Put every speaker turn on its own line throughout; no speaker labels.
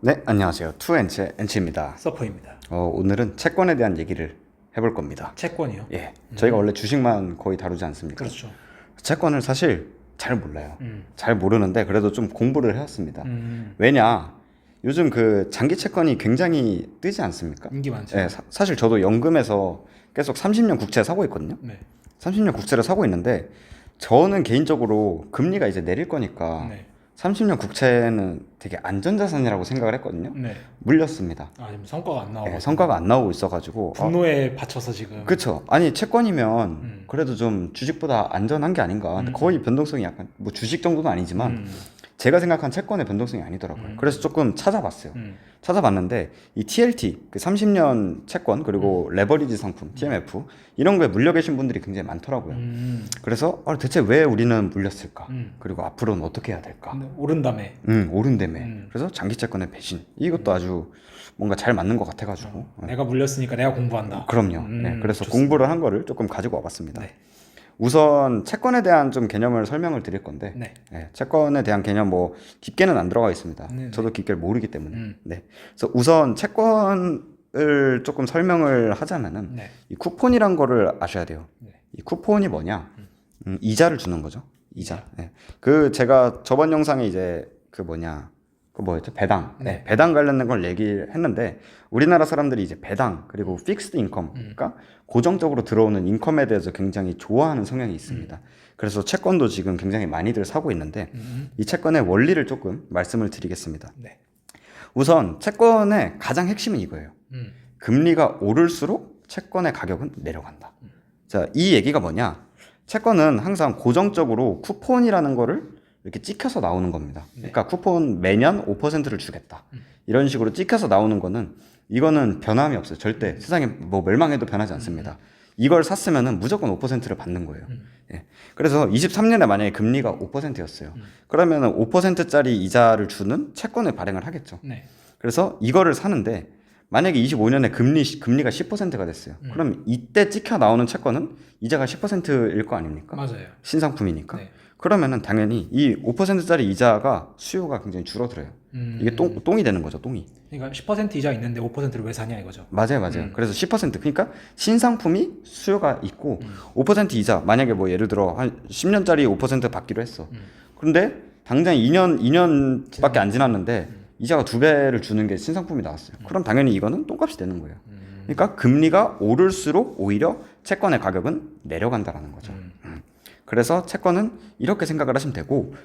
네, 안녕하세요. 투엔치의 엔치입니다.
서퍼입니다.
오늘은 채권에 대한 얘기를 해볼 겁니다.
채권이요?
예, 저희가 원래 주식만 거의 다루지 않습니까?
그렇죠.
채권을 사실 잘 몰라요.
음.
잘 모르는데 그래도 좀 공부를 해왔습니다. 왜냐, 요즘 그 장기 채권이 굉장히 뜨지 않습니까?
인기 많죠.
예, 사실 저도 연금에서 계속 30년 국채 사고 있거든요.
네.
30년 국채를 사고 있는데 저는 개인적으로 금리가 이제 내릴 거니까
네.
30년 국채는 되게 안전자산이라고 생각을 했거든요.
네.
물렸습니다.
아, 지금 성과가 안 나오고.
예, 성과가 안 나오고 있어가지고
분노에 받쳐서 지금.
그쵸. 아니 채권이면 그래도 좀 주식보다 안전한 게 아닌가. 근데 거의 변동성이 약간 뭐 주식 정도는 아니지만
음.
제가 생각한 채권의 변동성이 아니더라고요. 그래서 조금 찾아봤어요. 찾아봤는데 이 TLT 그 30년 채권 그리고 레버리지 상품 TMF 이런 거에 물려 계신 분들이 굉장히 많더라고요. 그래서 대체 왜 우리는 물렸을까? 그리고 앞으로는 어떻게 해야 될까?
근데 오른다며.
오른다며. 그래서 장기 채권의 배신 이것도 아주 뭔가 잘 맞는 것 같아가지고.
내가 물렸으니까 내가 공부한다.
그럼요. 네, 그래서
좋습니다.
공부를 한 거를 조금 가지고 와봤습니다.
네.
우선 채권에 대한 좀 개념을 설명을 드릴 건데,
네.
채권에 대한 개념 뭐 깊게는 안 들어가 있습니다.
네, 네.
저도 깊게 모르기 때문에. 네. 그래서 우선 채권을 조금 설명을 하자면은
네.
이 쿠폰이란 거를 아셔야 돼요.
네.
이 쿠폰이 뭐냐? 이자를 주는 거죠. 이자. 네. 그 제가 저번 영상에 이제 그 뭐였죠? 배당.
네.
네. 배당 관련된 걸 얘기를 했는데 우리나라 사람들이 이제 배당 그리고 픽스드 인컴, 그러니까 고정적으로 들어오는 인컴에 대해서 굉장히 좋아하는 성향이 있습니다. 그래서 채권도 지금 굉장히 많이들 사고 있는데 이 채권의 원리를 조금 말씀을 드리겠습니다.
네.
우선 채권의 가장 핵심은 이거예요. 금리가 오를수록 채권의 가격은 내려간다. 자, 이 얘기가 뭐냐? 채권은 항상 고정적으로 쿠폰이라는 거를 이렇게 찍혀서 나오는 겁니다. 그러니까 쿠폰 매년 5%를 주겠다. 이런 식으로 찍혀서 나오는 거는 이거는 변함이 없어요. 절대 세상에 뭐 멸망해도 변하지 않습니다. 이걸 샀으면은 무조건 5%를 받는 거예요. 예. 그래서 23년에 만약에 금리가 5%였어요. 그러면은 5%짜리 이자를 주는 채권을 발행을 하겠죠.
네.
그래서 이거를 사는데 만약에 25년에 금리가 10%가 됐어요. 그럼 이때 찍혀 나오는 채권은 이자가 10%일 거 아닙니까?
맞아요.
신상품이니까.
네.
그러면은 당연히 이 5%짜리 이자가 수요가 굉장히 줄어들어요. 이게 똥이 되는 거죠, 똥이.
그러니까 10% 이자 있는데 5%를 왜 사냐 이거죠.
맞아요. 그래서 10% 그러니까 신상품이 수요가 있고 5% 이자 만약에 뭐 예를 들어 한 10년짜리 5% 받기로 했어. 그런데 당장 2년밖에 안 지났는데 이자가 2배를 주는 게 신상품이 나왔어요. 그럼 당연히 이거는 똥값이 되는 거예요. 그러니까 금리가 오를수록 오히려 채권의 가격은 내려간다라는 거죠. 그래서 채권은 이렇게 생각을 하시면 되고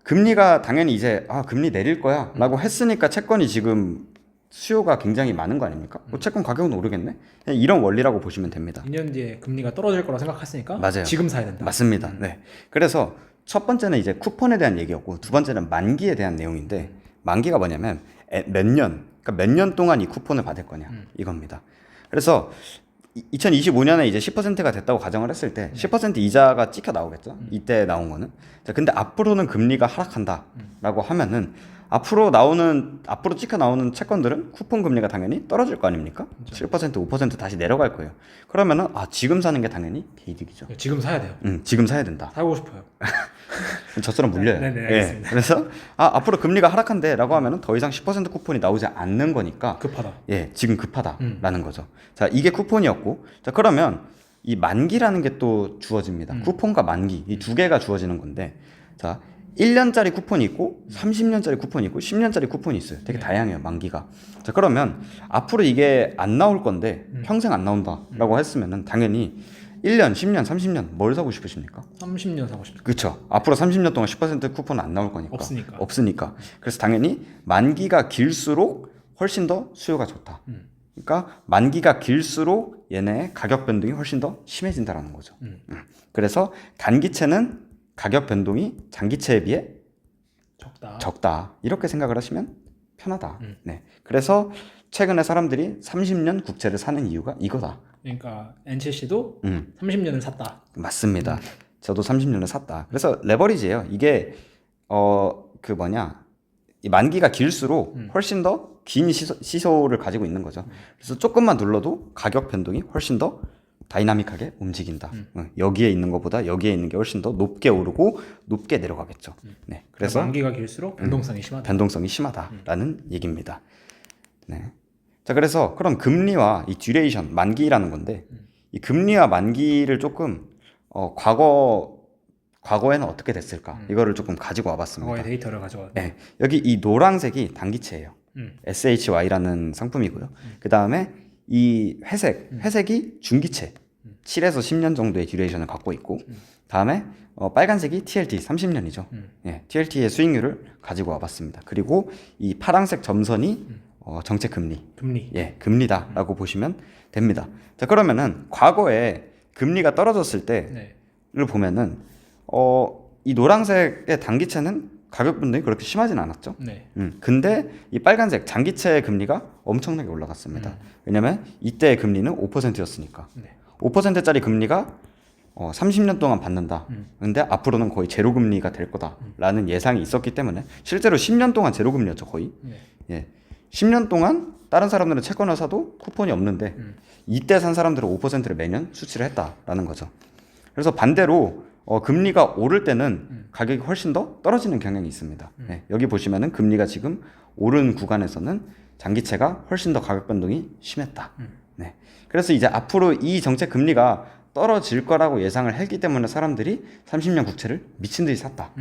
금리가 당연히 이제 금리 내릴 거야 라고 했으니까 채권이 지금 수요가 굉장히 많은 거 아닙니까? 뭐 채권 가격은 오르겠네? 이런 원리라고 보시면 됩니다.
2년 뒤에 금리가 떨어질 거라 생각했으니까
맞아요.
지금 사야 된다.
맞습니다. 네. 그래서 첫 번째는 이제 쿠폰에 대한 얘기였고 두 번째는 만기에 대한 내용인데 만기가 뭐냐면 그러니까 몇 년 동안 이 쿠폰을 받을 거냐 이겁니다. 그래서 2025년에 이제 10%가 됐다고 가정을 했을 때 10% 이자가 찍혀 나오겠죠. 이때 나온 거는. 자, 근데 앞으로는 금리가 하락한다라고 하면은 앞으로 찍혀 나오는 채권들은 쿠폰 금리가 당연히 떨어질 거 아닙니까? 그렇죠. 7%, 5% 다시 내려갈 거예요. 그러면은 지금 사는 게 당연히 개이득이죠.
지금 사야 돼요.
지금 사야 된다.
사고 싶어요.
저처럼 물려요.
네네, 알겠습니다.
그래서 앞으로 금리가 하락한대라고 하면은 더 이상 10% 쿠폰이 나오지 않는 거니까
급하다.
지금 급하다라는 거죠. 자, 이게 쿠폰이었고, 자 그러면 이 만기라는 게 또 주어집니다. 쿠폰과 만기 이 두 개가 주어지는 건데, 자 1년짜리 쿠폰이 있고 30년짜리 쿠폰이 있고 10년짜리 쿠폰이 있어요. 되게 다양해요, 만기가. 자 그러면 앞으로 이게 안 나올 건데 평생 안 나온다라고 했으면은 당연히 1년, 10년, 30년 뭘 사고 싶으십니까?
30년 사고 싶다.
그렇죠. 앞으로 30년 동안 10% 쿠폰은 안 나올 거니까. 없으니까. 그래서 당연히 만기가 길수록 훨씬 더 수요가 좋다. 그러니까 만기가 길수록 얘네의 가격 변동이 훨씬 더 심해진다라는 거죠. 그래서 단기채는 가격 변동이 장기채에 비해 적다. 이렇게 생각을 하시면 편하다. 네. 그래서 최근에 사람들이 30년 국채를 사는 이유가 이거다.
그러니까 NCC도 30년을 샀다.
맞습니다. 저도 30년을 샀다. 그래서 레버리지예요. 이게 이 만기가 길수록 훨씬 더 긴 시소를 가지고 있는 거죠. 그래서 조금만 눌러도 가격 변동이 훨씬 더 다이나믹하게 움직인다. 여기에 있는 것보다 여기에 있는 게 훨씬 더 높게 오르고 높게 내려가겠죠. 네,
그래서
그래서
만기가 길수록 변동성이 심하다.
변동성이 심하다라는 얘기입니다. 네. 자, 그래서 그럼 금리와 이 듀레이션, 만기라는 건데 이 금리와 만기를 조금 과거에는 어떻게 됐을까? 이거를 조금 가지고 와봤습니다.
과거의 데이터를 가져와.
네, 여기 이 노란색이 단기채예요. SHY라는 상품이고요. 그 다음에 이 회색이 중기채, 7에서 10년 정도의 듀레이션을 갖고 있고, 다음에 빨간색이 TLT 30년이죠. 예, TLT의 수익률을 가지고 와봤습니다. 그리고 이 파란색 점선이 정책 금리, 예, 금리다라고 보시면 됩니다. 자, 그러면은 과거에 금리가 떨어졌을 때를
네.
보면은 이 노란색의 단기채는 가격 변동이 그렇게 심하진 않았죠.
네.
근데 이 빨간색 장기채 금리가 엄청나게 올라갔습니다. 왜냐면 이때의 금리는 5%였으니까.
네.
5%짜리 금리가 30년 동안 받는다. 근데 앞으로는 거의 제로 금리가 될 거다라는 예상이 있었기 때문에 실제로 10년 동안 제로 금리였죠, 거의.
네.
예. 10년 동안 다른 사람들은 채권을 사도 쿠폰이 없는데 이때 산 사람들은 5%를 매년 수치를 했다라는 거죠. 그래서 반대로 금리가 오를 때는 가격이 훨씬 더 떨어지는 경향이 있습니다. 네, 여기 보시면은 금리가 지금 오른 구간에서는 장기채가 훨씬 더 가격 변동이 심했다. 네, 그래서 이제 앞으로 이 정책 금리가 떨어질 거라고 예상을 했기 때문에 사람들이 30년 국채를 미친 듯이 샀다.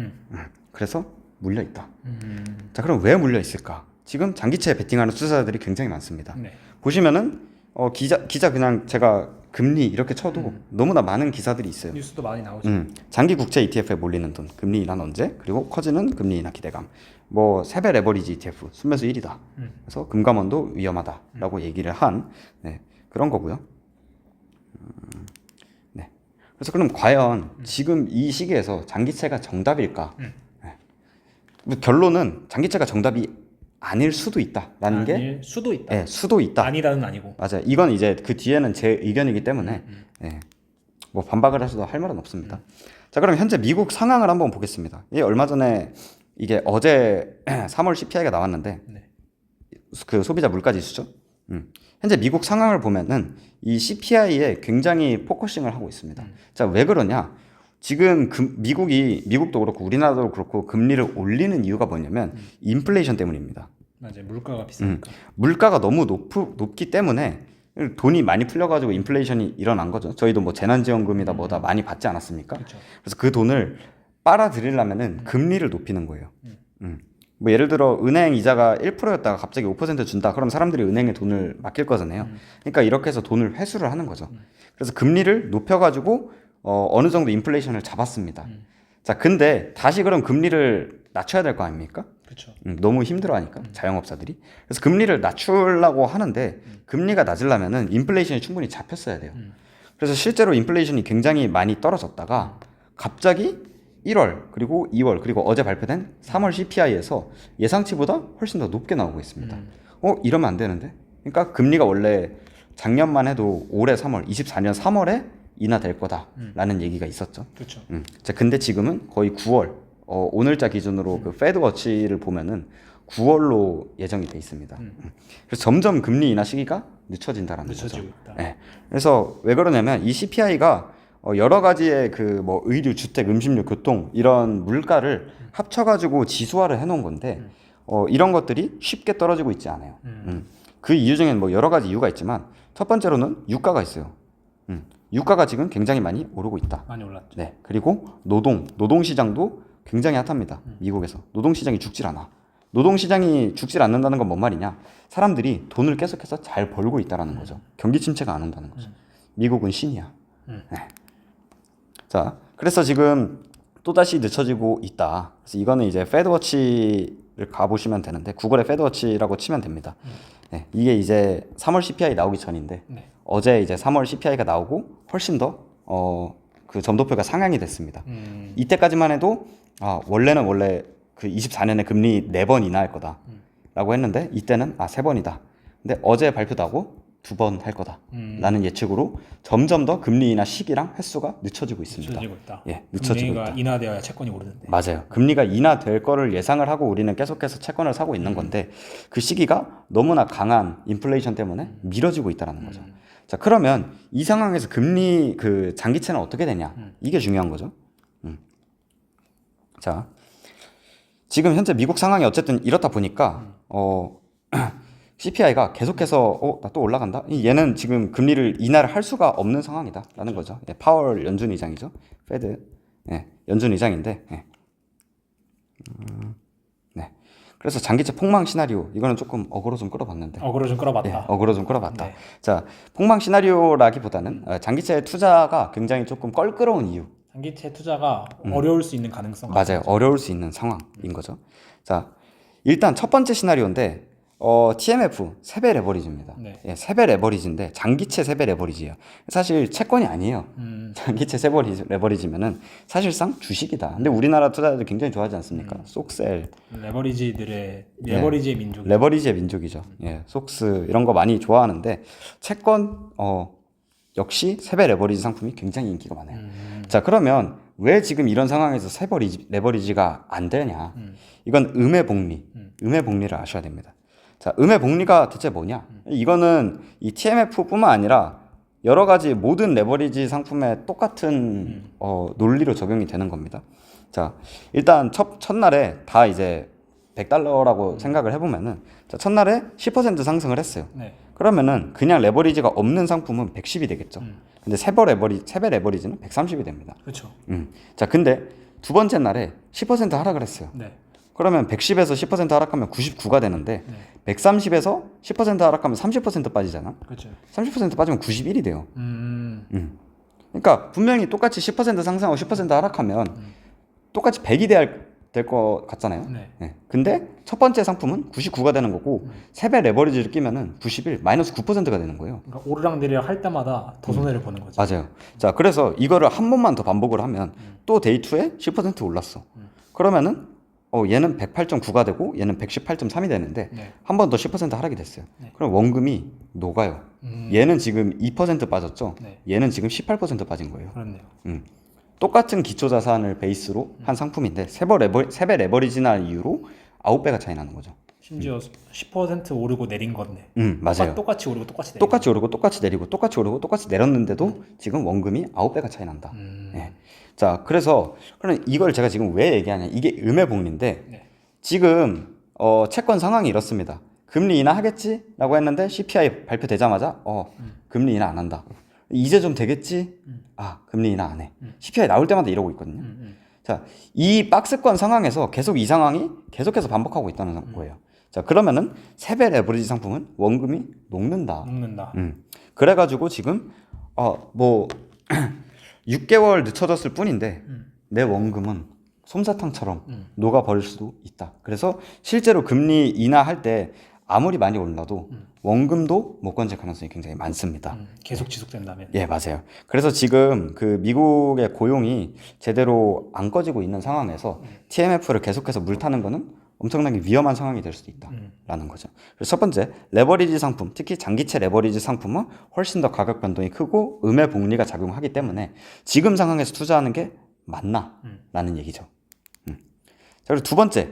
그래서 물려 있다. 자, 그럼 왜 물려 있을까? 지금 장기채에 베팅하는 투자자들이 굉장히 많습니다.
네.
보시면은 기자 그냥 제가 금리 이렇게 쳐도 너무나 많은 기사들이 있어요.
뉴스도 많이 나오죠.
장기 국채 ETF에 몰리는 돈, 금리 인하는 언제? 그리고 커지는 금리 인하 기대감. 뭐 세배 레버리지 ETF 순매수 1위다. 그래서 금감원도 위험하다라고 얘기를 한 그런 거고요. 네. 그래서 그럼 과연 지금 이 시기에서 장기채가 정답일까? 네. 결론은 장기채가 정답이 아닐 수도 있다라는 게
수도 있다.
네, 수도 있다.
아니다는 아니고.
맞아요. 이건 이제 그 뒤에는 제 의견이기 때문에 뭐 반박을 하셔도 할 말은 없습니다. 자, 그럼 현재 미국 상황을 한번 보겠습니다. 예, 얼마 전에 이게 어제 3월 CPI가 나왔는데 그 소비자 물가 지수죠. 현재 미국 상황을 보면은 이 CPI에 굉장히 포커싱을 하고 있습니다. 자, 왜 그러냐? 지금 미국도 그렇고 우리나라도 그렇고 금리를 올리는 이유가 뭐냐면 인플레이션 때문입니다.
맞아요. 물가가 비싸니까.
물가가 너무 높기 때문에 돈이 많이 풀려가지고 인플레이션이 일어난 거죠. 저희도 뭐 재난지원금이다 뭐다 많이 받지 않았습니까?
그쵸.
그래서 그 돈을 빨아들이려면은 금리를 높이는 거예요. 뭐 예를 들어 은행 이자가 1%였다가 갑자기 5% 준다. 그럼 사람들이 은행에 돈을 맡길 거잖아요. 그러니까 이렇게 해서 돈을 회수를 하는 거죠. 그래서 금리를 높여가지고 어느 정도 인플레이션을 잡았습니다. 자, 근데 다시 그럼 금리를 낮춰야 될 거 아닙니까?
그렇죠.
너무 힘들어하니까 자영업자들이. 그래서 금리를 낮추려고 하는데 금리가 낮으려면은 인플레이션이 충분히 잡혔어야 돼요. 그래서 실제로 인플레이션이 굉장히 많이 떨어졌다가 갑자기 1월 그리고 2월 그리고 어제 발표된 3월 CPI에서 예상치보다 훨씬 더 높게 나오고 있습니다. 이러면 안 되는데? 그러니까 금리가 원래 작년만 해도 올해 3월, 24년 3월에 인하될 거다라는 얘기가 있었죠.
그렇죠.
자, 근데 지금은 거의 9월, 오늘자 기준으로 그 페드워치를 보면은 9월로 예정이 돼 있습니다. 그래서 점점 금리 인하 시기가 늦춰지고
거죠.
있다. 네. 그래서 왜 그러냐면 이 CPI가 여러 가지의 그 뭐 의류, 주택, 음식료, 교통 이런 물가를 합쳐가지고 지수화를 해놓은 건데 이런 것들이 쉽게 떨어지고 있지 않아요. 그 이유 중에는 뭐 여러 가지 이유가 있지만 첫 번째로는 유가가 있어요. 유가가 지금 굉장히 많이 오르고 있다.
많이 올랐죠.
네. 그리고 노동 시장도 굉장히 핫합니다. 미국에서 노동 시장이 죽질 않아. 노동 시장이 죽질 않는다는 건 뭔 말이냐? 사람들이 돈을 계속해서 잘 벌고 있다라는 거죠. 경기 침체가 안 온다는 거죠. 미국은 신이야. 네. 자, 그래서 지금 또 다시 늦춰지고 있다. 그래서 이거는 이제 페드워치를 가보시면 되는데 구글에 페드워치라고 치면 됩니다. 네. 이게 이제 3월 CPI 나오기 전인데. 어제 이제 3월 CPI가 나오고 훨씬 더 그 점도표가 상향이 됐습니다. 이때까지만 해도 원래 그 24년에 금리 4번 인하할 거다라고 했는데 이때는 3번이다. 근데 어제 발표하고 2번 할 거다라는 예측으로 점점 더 금리 인하 시기랑 횟수가 늦춰지고 있습니다.
늦춰지고 있다.
예, 늦춰지고
금리가
있다.
인하되어야 채권이 오르는데.
맞아요. 금리가 인하될 거를 예상을 하고 우리는 계속해서 채권을 사고 있는 건데 그 시기가 너무나 강한 인플레이션 때문에 미뤄지고 있다는 거죠. 자, 그러면 이 상황에서 금리 그 장기채는 어떻게 되냐? 이게 중요한 거죠. 자, 지금 현재 미국 상황이 어쨌든 이렇다 보니까 CPI가 계속해서 나 또 올라간다. 얘는 지금 금리를 인하를 할 수가 없는 상황이다라는 거죠. 예, 파월 연준 의장이죠. 페드 연준 의장인데. 네. 그래서 장기채 폭망 시나리오 이거는 조금 어그로 좀 끌어봤는데.
어그로 좀 끌어봤다.
예, 어그로 좀 끌어봤다.
네.
자, 폭망 시나리오라기보다는 장기채 투자가 굉장히 조금 껄끄러운 이유.
장기채 투자가 어려울 수 있는 가능성.
맞아요. 어려울 수 있는 상황인 거죠. 자, 일단 첫 번째 시나리오인데 TMF 세배 레버리지입니다.
네.
예, 세배 레버리지인데 장기채 세배 레버리지예요. 사실 채권이 아니에요. 장기채 세배 레버리지면은 사실상 주식이다. 근데 우리나라 투자자들 굉장히 좋아하지 않습니까? 속셀,
레버리지들의 레버리지의 민족.
레버리지의 민족이죠. 예, 속스 이런 거 많이 좋아하는데 채권 역시 세배 레버리지 상품이 굉장히 인기가 많아요. 자, 그러면 왜 지금 이런 상황에서 세배 레버리지가 안 되냐? 이건 음의 복리를 아셔야 됩니다. 자, 음의 복리가 대체 뭐냐? 이거는 이 TMF뿐만 아니라 여러 가지 모든 레버리지 상품에 똑같은 논리로 적용이 되는 겁니다. 자, 일단 첫날에 다 이제 $100라고 생각을 해보면은 자, 첫날에 10% 상승을 했어요.
네.
그러면은 그냥 레버리지가 없는 상품은 110이 되겠죠. 근데 세배 레버리지는 130이 됩니다.
그렇죠.
자, 근데 두 번째 날에 10% 하락을 했어요.
네.
그러면 110에서 10% 하락하면 99가 되는데
네.
130에서 10% 하락하면 30% 빠지잖아.
그렇죠.
30% 빠지면 91이 돼요. 그러니까 분명히 똑같이 10% 상승하고 10% 하락하면 똑같이 100이 될 것 같잖아요.
네.
네. 근데 첫 번째 상품은 99가 되는 거고 세배 레버리지를 끼면은 91 마이너스 9%가 되는 거예요.
그러니까 오르락 내리락 할 때마다 더 손해를 보는 거죠.
맞아요. 자, 그래서 이거를 한 번만 더 반복을 하면 또 데이 2에 10% 올랐어. 그러면은 얘는 108.9가 되고 얘는 118.3이 되는데
네.
한 번 더 10% 하락이 됐어요.
네.
그럼 원금이 녹아요. 얘는 지금 2% 빠졌죠.
네.
얘는 지금 18% 빠진 거예요.
그렇네요.
똑같은 기초 자산을 베이스로 한 상품인데 세배 레버리지나 이유로 9배가 차이 나는 거죠.
심지어 10% 오르고 내린 건데.
맞아요.
똑같이 오르고 똑같이 내린.
똑같이 오르고 똑같이 내리고 똑같이 오르고 똑같이 내렸는데도 지금 원금이 9배가 차이 난다. 네. 자, 그래서 그럼 이걸 제가 지금 왜 얘기하냐? 이게 음의 복리인데
네.
지금 채권 상황이 이렇습니다. 금리 인하하겠지라고 했는데 CPI 발표되자마자 금리 인하 안 한다. 이제 좀 되겠지? 금리 인하 안 해. CPI 나올 때마다 이러고 있거든요. 자, 이 박스권 상황에서 계속 이 상황이 계속해서 반복하고 있다는 거예요. 자, 그러면은 세배 레버리지 상품은 원금이 녹는다. 그래가지고 지금 뭐 6개월 늦춰졌을 뿐인데 내 원금은 솜사탕처럼 녹아버릴 수도 있다. 그래서 실제로 금리 인하할 때 아무리 많이 올라도 원금도 못 건질 가능성이 굉장히 많습니다.
계속 지속된다면.
예, 맞아요. 그래서 지금 그 미국의 고용이 제대로 안 꺼지고 있는 상황에서 TMF를 계속해서 물타는 거는 엄청나게 위험한 상황이 될 수도 있다라는 거죠. 그래서 첫 번째, 레버리지 상품, 특히 장기채 레버리지 상품은 훨씬 더 가격 변동이 크고 음의 복리가 작용하기 때문에 지금 상황에서 투자하는 게 맞나라는 얘기죠. 자, 그리고 두 번째,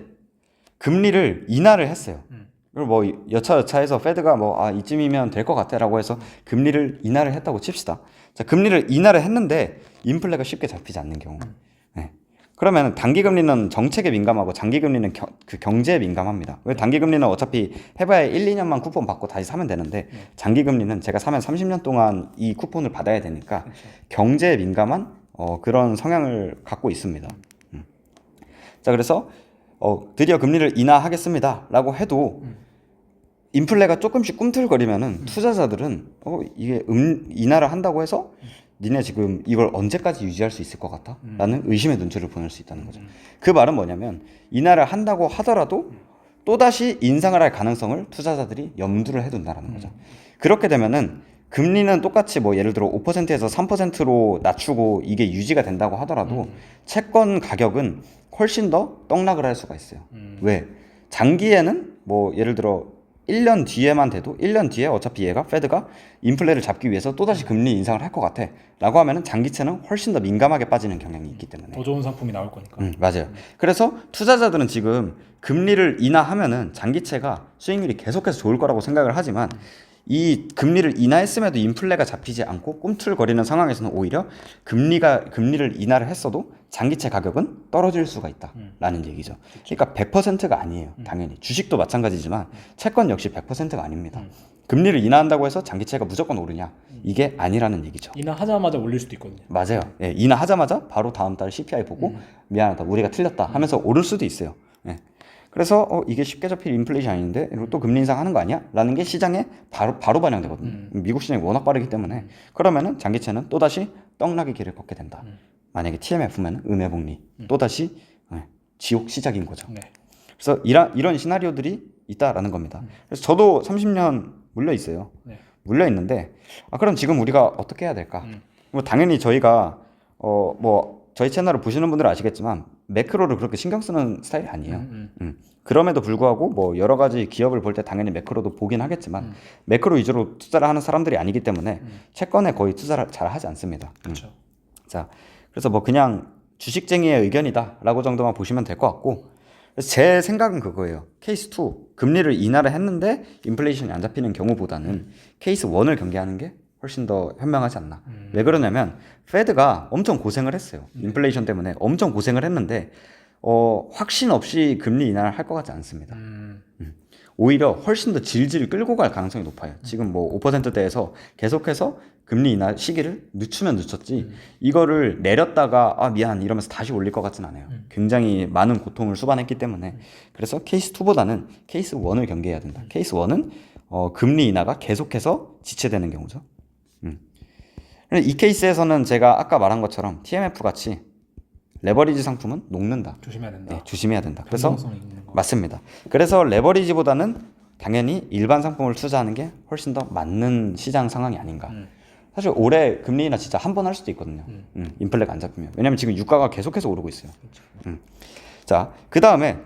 금리를 인하를 했어요. 그리고 뭐 여차여차해서 페드가 이쯤이면 될 것 같아라고 해서 금리를 인하를 했다고 칩시다. 자, 금리를 인하를 했는데 인플레가 쉽게 잡히지 않는 경우. 네. 그러면 단기금리는 정책에 민감하고 장기금리는 경제에 민감합니다. 왜 단기금리는 어차피 해봐야 1, 2년만 쿠폰 받고 다시 사면 되는데 장기금리는 제가 사면 30년 동안 이 쿠폰을 받아야 되니까 경제에 민감한 그런 성향을 갖고 있습니다. 자, 그래서 드디어 금리를 인하하겠습니다 라고 해도 인플레가 조금씩 꿈틀거리면은 투자자들은 이게 인하를 한다고 해서 니네 지금 이걸 언제까지 유지할 수 있을 것 같아? 라는 의심의 눈초리를 보낼 수 있다는 거죠. 그 말은 뭐냐면 인하를 한다고 하더라도 또다시 인상을 할 가능성을 투자자들이 염두를 해둔다는 거죠. 그렇게 되면은 금리는 똑같이 뭐 예를 들어 5%에서 3%로 낮추고 이게 유지가 된다고 하더라도 채권 가격은 훨씬 더 떡락을 할 수가 있어요. 왜? 장기에는 뭐 예를 들어 1년 뒤에만 돼도 1년 뒤에 어차피 얘가 페드가 인플레를 잡기 위해서 또다시 금리 인상을 할 것 같아 라고 하면은 장기채는 훨씬 더 민감하게 빠지는 경향이 있기 때문에
더 좋은 상품이 나올 거니까.
맞아요. 그래서 투자자들은 지금 금리를 인하하면은 장기채가 수익률이 계속해서 좋을 거라고 생각을 하지만 이 금리를 인하했음에도 인플레가 잡히지 않고 꿈틀거리는 상황에서는 오히려 금리를 인하를 했어도 장기채 가격은 떨어질 수가 있다라는 얘기죠. 그러니까 100%가 아니에요. 당연히 주식도 마찬가지지만 채권 역시 100%가 아닙니다. 금리를 인하한다고 해서 장기채가 무조건 오르냐? 이게 아니라는 얘기죠.
인하하자마자 올릴 수도 있거든요.
맞아요. 예, 인하하자마자 바로 다음 달 CPI 보고 미안하다, 우리가 틀렸다 하면서 오를 수도 있어요. 예. 그래서 이게 쉽게 잡힐 인플레이션 아닌데 또 금리 인상하는 거 아니야? 라는 게 시장에 바로 반영되거든요. 미국 시장이 워낙 빠르기 때문에 그러면은 장기채는 또다시 떡락의 길을 걷게 된다. 만약에 TMF면 음해복리 또다시 지옥 시작인 거죠.
네.
그래서 이런 시나리오들이 있다라는 겁니다. 그래서 저도 30년 물려 있어요.
네.
물려 있는데 그럼 지금 우리가 어떻게 해야 될까? 뭐 당연히 저희가 뭐 저희 채널을 보시는 분들은 아시겠지만 매크로를 그렇게 신경 쓰는 스타일이 아니에요. 그럼에도 불구하고 뭐 여러 가지 기업을 볼 때 당연히 매크로도 보긴 하겠지만 매크로 위주로 투자를 하는 사람들이 아니기 때문에 채권에 거의 투자를 잘 하지 않습니다.
그렇죠.
자, 그래서 뭐 그냥 주식쟁이의 의견이다라고 정도만 보시면 될 것 같고, 그래서 제 생각은 그거예요. 케이스 2 금리를 인하를 했는데 인플레이션이 안 잡히는 경우보다는 케이스 1을 경계하는 게 훨씬 더 현명하지 않나. 왜 그러냐면 페드가 엄청 고생을 했어요. 인플레이션 때문에 엄청 고생을 했는데 확신 없이 금리 인하를 할 것 같지 않습니다. 오히려 훨씬 더 질질 끌고 갈 가능성이 높아요. 지금 뭐 5%대에서 계속해서 금리 인하 시기를 늦추면 늦췄지 이거를 내렸다가 미안 이러면서 다시 올릴 것 같진 않아요. 굉장히 많은 고통을 수반했기 때문에 그래서 케이스 2보다는 케이스 1을 경계해야 된다. 케이스 1은 금리 인하가 계속해서 지체되는 경우죠. 이 케이스에서는 제가 아까 말한 것처럼 TMF 같이 레버리지 상품은 녹는다.
조심해야 된다.
네, 조심해야 된다. 그래서
변동성이 있는 거.
맞습니다. 그래서 레버리지보다는 당연히 일반 상품을 투자하는 게 훨씬 더 맞는 시장 상황이 아닌가. 사실 올해 금리 인하 진짜 한 번 할 수도 있거든요. 인플레가 안 잡히면. 왜냐면 지금 유가가 계속해서 오르고 있어요. 자, 그 다음에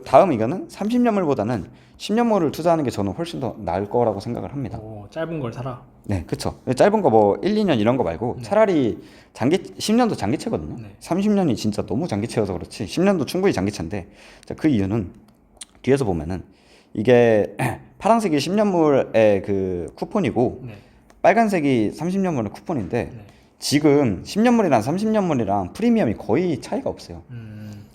다음 의견은 30년물보다는 10년물을 투자하는 게 저는 훨씬 더 나을 거라고 생각을 합니다.
짧은 걸 사라.
네, 그쵸. 짧은 거 뭐 1, 2년 이런 거 말고 차라리 10년도 장기채거든요.
네.
30년이 진짜 너무 장기채여서 그렇지 10년도 충분히 장기채인데 자, 그 이유는 뒤에서 보면은 이게 파란색이 10년물의 그 쿠폰이고
네.
빨간색이 30년물의 쿠폰인데
네.
지금 10년물이랑 30년물이랑 프리미엄이 거의 차이가 없어요.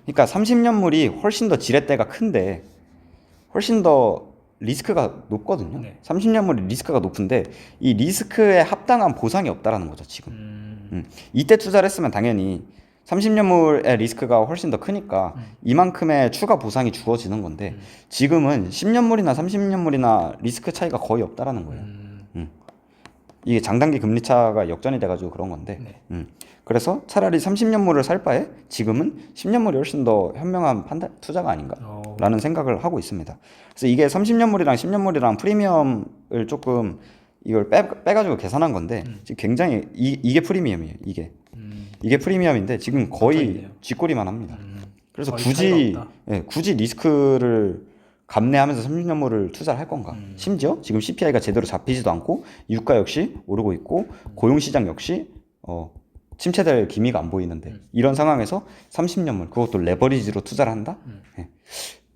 그러니까 30년물이 훨씬 더 지렛대가 큰데 훨씬 더 리스크가 높거든요.
네.
30년물이 리스크가 높은데 이 리스크에 합당한 보상이 없다라는 거죠 지금. 이때 투자를 했으면 당연히 30년물의 리스크가 훨씬 더 크니까 이만큼의 추가 보상이 주어지는 건데 지금은 10년물이나 30년물이나 리스크 차이가 거의 없다라는 거예요. 이게 장단기 금리 차가 역전이 돼가지고 그런 건데
네.
그래서 차라리 30년물을 살 바에 지금은 10년물이 훨씬 더 현명한 투자가 아닌가라는 생각을 하고 있습니다. 그래서 이게 30년물이랑 10년물이랑 프리미엄을 조금 이걸 빼가지고 계산한 건데 지금 굉장히 이게 프리미엄이에요. 이게 프리미엄인데 지금 거의 쥐꼬리만 합니다. 그래서 굳이 리스크를 감내하면서 30년물을 투자를 할 건가? 심지어 지금 CPI가 제대로 잡히지도 않고 유가 역시 오르고 있고 고용시장 역시 침체될 기미가 안 보이는데 이런 상황에서 30년물 그것도 레버리지로 투자를 한다? 네.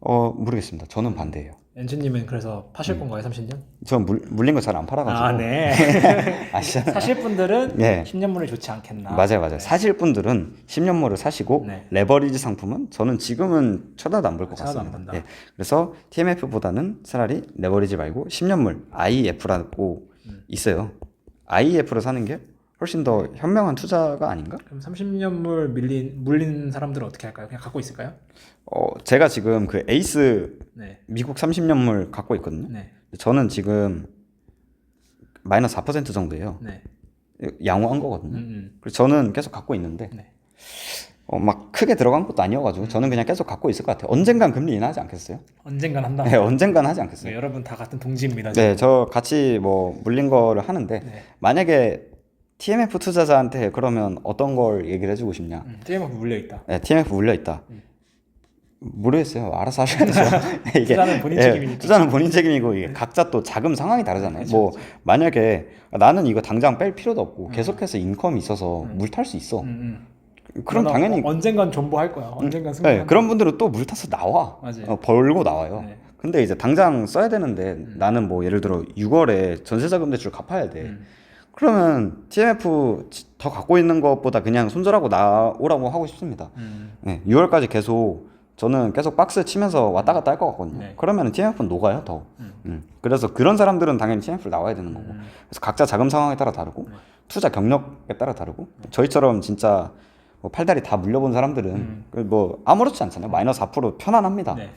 모르겠습니다. 저는 반대예요.
엔지님은 그래서 파실 건가요, 30년?
전 물린 거 잘 안 팔아가지고.
네.
아시잖아요.
사실 분들은
네.
10년물이 좋지 않겠나.
맞아요.
네.
사실 분들은 10년물을 사시고
네.
레버리지 상품은 저는 지금은 쳐다도 안 볼 것
쳐다도 안
같습니다.
본다.
그래서 TMF보다는 차라리 레버리지 말고 10년물 IEF라고 있어요. IEF를 사는 게 훨씬 더 현명한 투자가 아닌가?
그럼 30년물 물린 사람들은 어떻게 할까요? 그냥 갖고 있을까요?
제가 지금 그 에이스
네.
미국 30년물 갖고 있거든요.
네.
저는 지금 마이너스 4% 정도예요.
네.
양호한 거거든요. 그래서 저는 계속 갖고 있는데
네.
막 크게 들어간 것도 아니어가지고 저는 그냥 계속 갖고 있을 것 같아요. 언젠간 금리 인하하지 않겠어요?
언젠간 한다.
네, 언젠간 하지 않겠어요?
네, 여러분 다 같은 동지입니다.
네, 저 같이 뭐 물린 거를 하는데
네.
만약에 TMF 투자자한테 그러면 어떤 걸 얘기를 해주고 싶냐?
TMF 물려 있다.
네, TMF 물려 있다. 모르겠어요. 알아서 하셔야 되죠. 이게
투자는 본인 책임이니까.
투자는 본인 책임이고 이게 각자 또 자금 상황이 다르잖아요.
그렇죠,
뭐 만약에 나는 이거 당장 뺄 필요도 없고 계속해서 인컴이 있어서 물 탈 수 있어. 그럼 당연히
언젠간 존버할 거야. 언젠간 승리.
네, 그런 분들은 또 물 타서 나와.
맞아요.
벌고 나와요.
네.
근데 이제 당장 써야 되는데 나는 뭐 예를 들어 6월에 전세자금 대출 갚아야 돼. 그러면 TMF 더 갖고 있는 것보다 그냥 손절하고 나오라고 하고 싶습니다. 네, 6월까지 저는 계속 박스 치면서 왔다 갔다 할 것 같거든요.
네.
그러면 TMF는 녹아요, 더. 그래서 그런 사람들은 당연히 TMF를 나와야 되는 거고. 그래서 각자 자금 상황에 따라 다르고, 투자 경력에 따라 다르고, 저희처럼 진짜 뭐 팔다리 다 물려본 사람들은 뭐 아무렇지 않잖아요. 마이너스 4% 편안합니다.
네.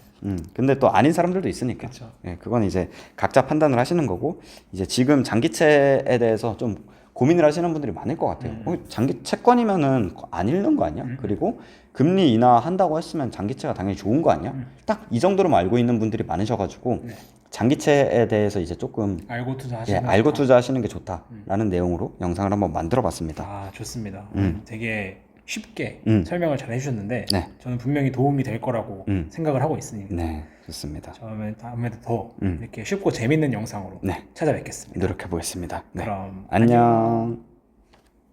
근데 또 아닌 사람들도 있으니까.
그쵸.
예, 그건 이제 각자 판단을 하시는 거고, 이제 지금 장기채에 대해서 좀 고민을 하시는 분들이 많을 것 같아요. 장기 채권이면은 안 잃는 거 아니야? 그리고 금리 인하한다고 했으면 장기채가 당연히 좋은 거 아니야? 딱 이 정도로만 알고 있는 분들이 많으셔가지고
네.
장기채에 대해서 이제 조금
알고 투자하시는
알고 투자하시는 게 좋다라는 내용으로 영상을 한번 만들어봤습니다.
아, 좋습니다. 되게 쉽게 설명을 잘 해주셨는데
네.
저는 분명히 도움이 될 거라고 생각을 하고 있으니까
네, 좋습니다.
다음에도 더 이렇게 쉽고 재밌는 영상으로
네.
찾아뵙겠습니다.
노력해 보겠습니다. 네.
그럼
안녕.